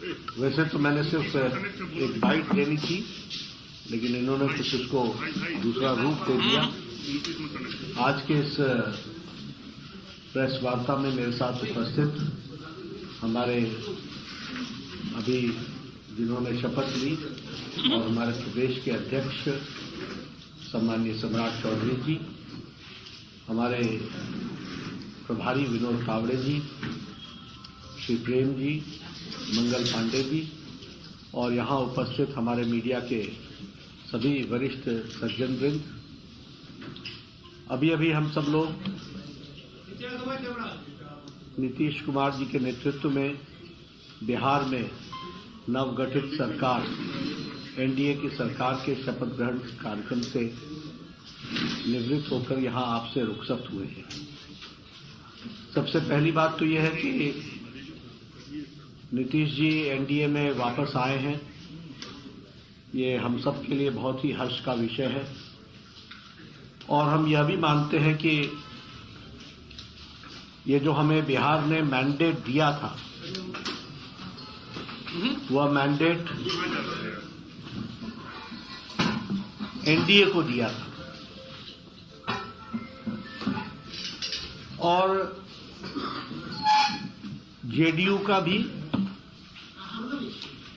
वैसे तो मैंने सिर्फ एक बाइट देनी थी, लेकिन इन्होंने कुछ इसको दूसरा रूप दे दिया। आज के इस प्रेस वार्ता में मेरे साथ उपस्थित हमारे अभी जिन्होंने शपथ ली और हमारे प्रदेश के अध्यक्ष सम्माननीय सम्राट चौधरी जी, हमारे प्रभारी विनोद तावड़े जी, श्री प्रेम जी, मंगल पांडे जी और यहाँ उपस्थित हमारे मीडिया के सभी वरिष्ठ सज्जनवृंद। अभी अभी हम सब लोग नीतीश कुमार जी के नेतृत्व में बिहार में नवगठित सरकार एनडीए की सरकार के शपथ ग्रहण कार्यक्रम से निवृत्त होकर यहाँ आपसे रुखसत हुए हैं। सबसे पहली बात तो यह है कि नीतीश जी एनडीए में वापस आए हैं। ये हम सब के लिए बहुत ही हर्ष का विषय है और हम यह भी मानते हैं कि ये जो हमें बिहार ने मैंडेट दिया था, वह मैंडेट एनडीए को दिया था और जेडीयू का भी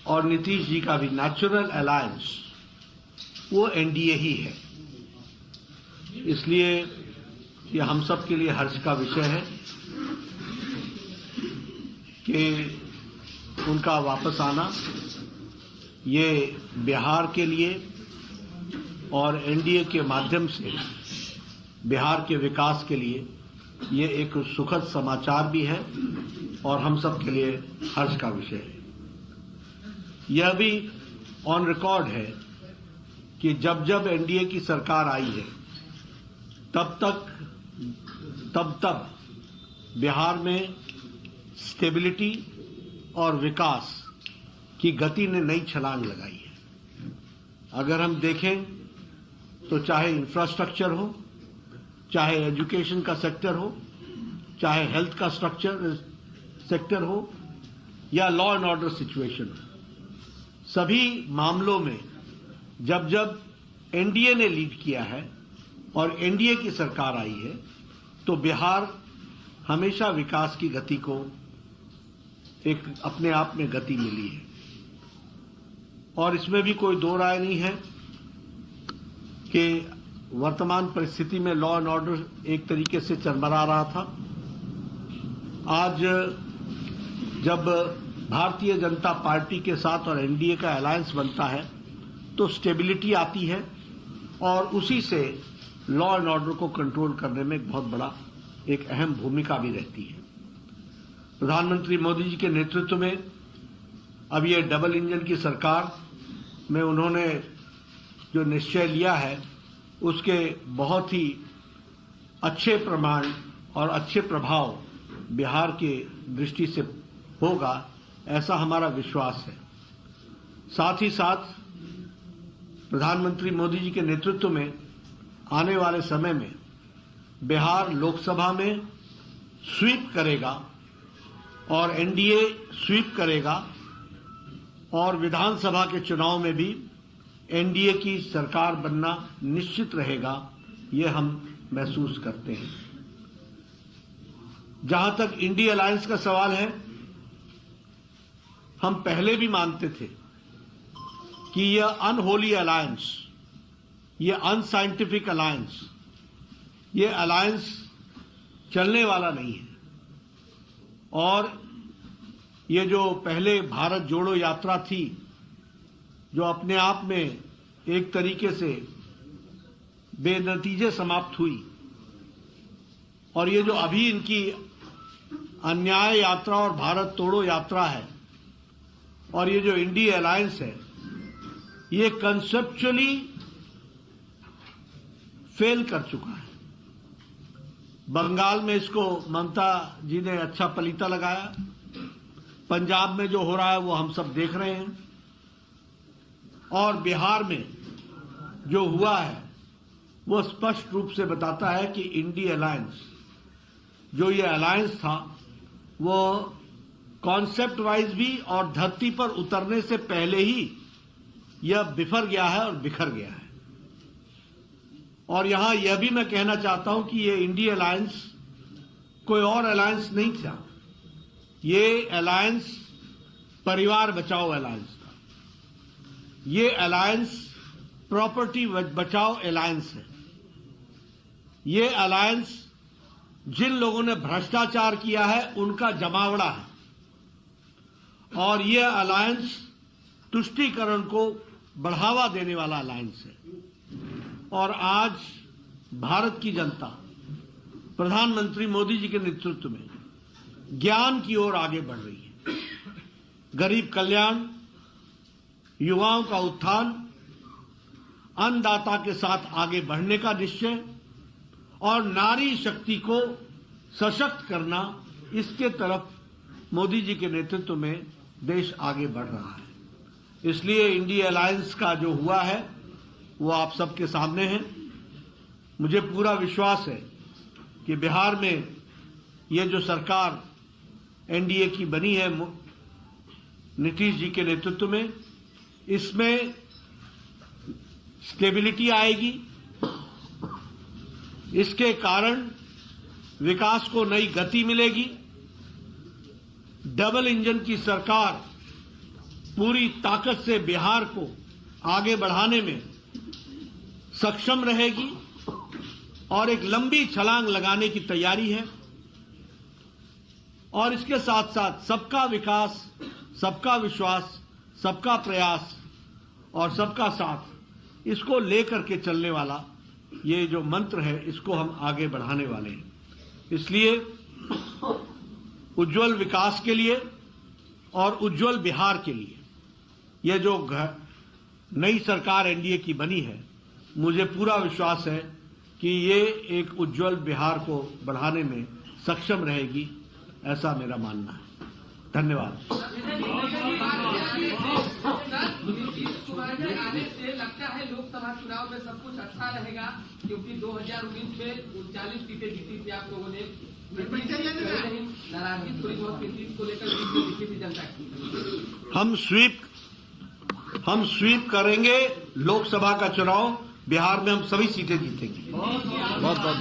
और नीतीश जी का भी नेचुरल अलायंस वो एनडीए ही है। इसलिए ये हम सब के लिए हर्ष का विषय है कि उनका वापस आना ये बिहार के लिए और एनडीए के माध्यम से बिहार के विकास के लिए ये एक सुखद समाचार भी है और हम सब के लिए हर्ष का विषय है। यह भी ऑन रिकॉर्ड है कि जब जब एनडीए की सरकार आई है तब बिहार में स्टेबिलिटी और विकास की गति ने नई छलांग लगाई है। अगर हम देखें तो चाहे इंफ्रास्ट्रक्चर हो, चाहे एजुकेशन का सेक्टर हो, चाहे हेल्थ का सेक्टर हो या लॉ एंड ऑर्डर सिचुएशन हो, सभी मामलों में जब जब एनडीए ने लीड किया है और एनडीए की सरकार आई है तो बिहार हमेशा विकास की गति को एक अपने आप में गति मिली है और इसमें भी कोई दो राय नहीं है कि वर्तमान परिस्थिति में लॉ एंड ऑर्डर एक तरीके से चरमरा रहा था। आज जब भारतीय जनता पार्टी के साथ और एनडीए का अलायंस बनता है तो स्टेबिलिटी आती है और उसी से लॉ एंड ऑर्डर को कंट्रोल करने में एक बहुत बड़ा एक अहम भूमिका भी रहती है। प्रधानमंत्री मोदी जी के नेतृत्व में अब ये डबल इंजन की सरकार में उन्होंने जो निश्चय लिया है उसके बहुत ही अच्छे प्रमाण और अच्छे प्रभाव बिहार की दृष्टि से होगा, ऐसा हमारा विश्वास है। साथ ही साथ प्रधानमंत्री मोदी जी के नेतृत्व में आने वाले समय में बिहार लोकसभा में स्वीप करेगा और एनडीए स्वीप करेगा और विधानसभा के चुनाव में भी एनडीए की सरकार बनना निश्चित रहेगा, ये हम महसूस करते हैं। जहां तक इंडिया अलायंस का सवाल है, हम पहले भी मानते थे कि यह अनहोली अलायंस, यह अनसाइंटिफिक अलायंस, यह अलायंस चलने वाला नहीं है और ये जो पहले भारत जोड़ो यात्रा थी जो अपने आप में एक तरीके से बेनतीजे समाप्त हुई और ये जो अभी इनकी अन्याय यात्रा और भारत तोड़ो यात्रा है और ये जो इंडिया अलायंस है, ये कंसेप्चुअली फेल कर चुका है। बंगाल में इसको ममता जी ने अच्छा पलीता लगाया, पंजाब में जो हो रहा है वो हम सब देख रहे हैं और बिहार में जो हुआ है वो स्पष्ट रूप से बताता है कि इंडिया अलायंस, जो ये अलायंस था, वो कॉन्सेप्ट वाइज भी और धरती पर उतरने से पहले ही यह बिफर गया है और बिखर गया है। और यहां यह भी मैं कहना चाहता हूं कि ये इंडिया अलायंस कोई और अलायंस नहीं था, ये अलायंस परिवार बचाओ अलायंस था। ये अलायंस प्रॉपर्टी बचाओ अलायंस है। ये अलायंस जिन लोगों ने भ्रष्टाचार किया है उनका जमावड़ा है, और ये अलायंस तुष्टीकरण को बढ़ावा देने वाला अलायंस है। और आज भारत की जनता प्रधानमंत्री मोदी जी के नेतृत्व में ज्ञान की ओर आगे बढ़ रही है। गरीब कल्याण, युवाओं का उत्थान, अन्नदाता के साथ आगे बढ़ने का निश्चय और नारी शक्ति को सशक्त करना, इसके तरफ मोदी जी के नेतृत्व में देश आगे बढ़ रहा है। इसलिए इंडिया अलायंस का जो हुआ है वो आप सबके सामने है। मुझे पूरा विश्वास है कि बिहार में ये जो सरकार एनडीए की बनी है नीतीश जी के नेतृत्व में, इसमें स्टेबिलिटी आएगी। इसके कारण विकास को नई गति मिलेगी। डबल इंजन की सरकार पूरी ताकत से बिहार को आगे बढ़ाने में सक्षम रहेगी और एक लंबी छलांग लगाने की तैयारी है। और इसके साथ साथ सबका विकास, सबका विश्वास, सबका प्रयास और सबका साथ, इसको लेकर के चलने वाला ये जो मंत्र है, इसको हम आगे बढ़ाने वाले हैं। इसलिए उज्जवल विकास के लिए और उज्जवल बिहार के लिए ये जो नई सरकार एनडीए की बनी है, मुझे पूरा विश्वास है कि ये एक उज्जवल बिहार को बढ़ाने में सक्षम रहेगी, ऐसा मेरा मानना है। धन्यवाद। लगता है लोकसभा चुनाव में सब कुछ अच्छा रहेगा, क्योंकि 2019 में 39 सीटें जीती थी आप लोगों ने। नाराजगी थोड़ी बहुत किसी को लेकर दिखी थी जनता की। हम स्वीप करेंगे लोकसभा का चुनाव। बिहार में हम सभी सीटें जीतेंगे। बहुत बहुत